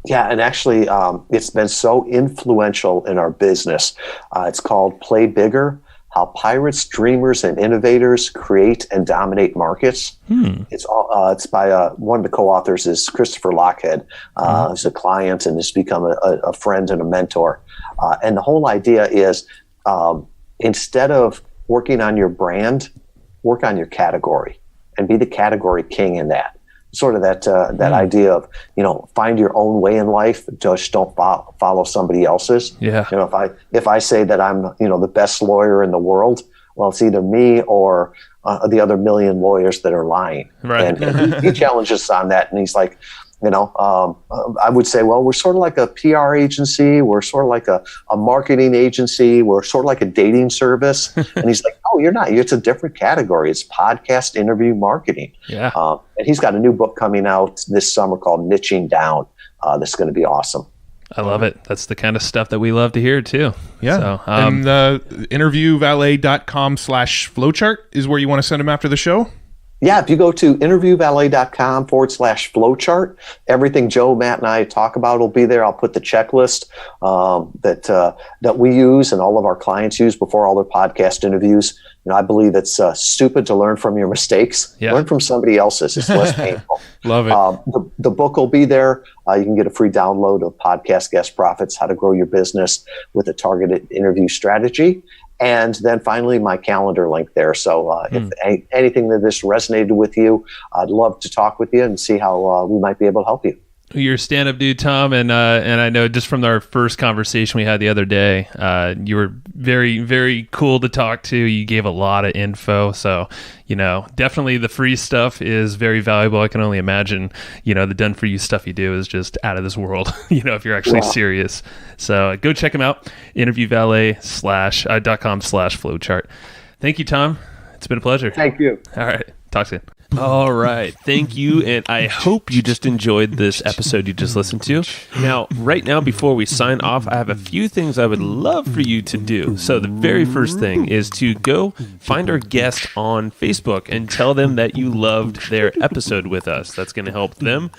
Yeah, and actually, it's been so influential in our business. It's called Play Bigger: How Pirates, Dreamers, and Innovators Create and Dominate Markets. It's by one of the co-authors is Christopher Lochhead. He's a client and has become a friend and a mentor. And the whole idea is instead of working on your brand, work on your category and be the category king in that. Sort of that idea of, find your own way in life. Just don't follow somebody else's. Yeah. If I say that I'm, the best lawyer in the world, well, it's either me or the other million lawyers that are lying. Right. And he challenges us on that. And he's like, I would say, well, we're sort of like a PR agency. We're sort of like a marketing agency. We're sort of like a dating service. And he's like, oh, you're not. It's a different category. It's podcast interview marketing. Yeah. And he's got a new book coming out this summer called Niching Down. That's going to be awesome. I love it. That's the kind of stuff that we love to hear too. Yeah. So, and interviewvalet.com/flowchart is where you want to send them after the show. Yeah, if you go to interviewvalet.com/flowchart, everything Joe, Matt, and I talk about will be there. I'll put the checklist that we use and all of our clients use before all their podcast interviews. I believe it's stupid to learn from your mistakes. Yeah. Learn from somebody else's. It's less painful. Love it. The book will be there. You can get a free download of Podcast Guest Profits, How to Grow Your Business with a Targeted Interview Strategy. And then finally, my calendar link there. So if anything that this resonated with you, I'd love to talk with you and see how we might be able to help you. You're a stand-up dude, Tom, and I know just from our first conversation we had the other day, you were very, very cool to talk to. You gave a lot of info, so definitely the free stuff is very valuable. I can only imagine, the done-for-you stuff you do is just out of this world. If you're actually serious. So go check them out. interviewvalet.com/flowchart. Thank you, Tom. It's been a pleasure. Thank you. All right. Talk soon. All right. Thank you. And I hope you just enjoyed this episode you just listened to. Right now, before we sign off, I have a few things I would love for you to do. So the very first thing is to go find our guest on Facebook and tell them that you loved their episode with us. That's going to help them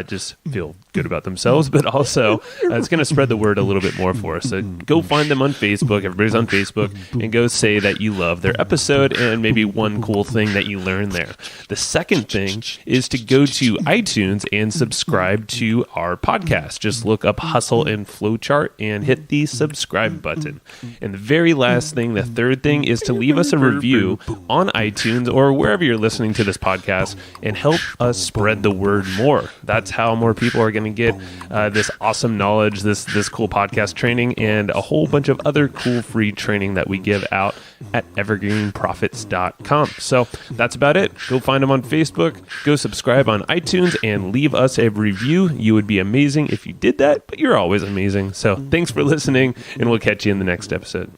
just feel good about themselves, but also it's going to spread the word a little bit more for us. So go find them on Facebook. Everybody's on Facebook, and go say that you love their episode and maybe one cool thing that you learned there. The second thing is to go to iTunes and subscribe to our podcast. Just look up Hustle and Flowchart and hit the subscribe button. And the very last thing, the third thing, is to leave us a review on iTunes or wherever you're listening to this podcast and help us spread the word more. That's how more people are going to get this awesome knowledge, this cool podcast training, and a whole bunch of other cool free training that we give out at evergreenprofits.com. So that's about it. Go find them on Facebook, go subscribe on iTunes, and leave us a review. You would be amazing if you did that, but you're always amazing. So thanks for listening, and we'll catch you in the next episode.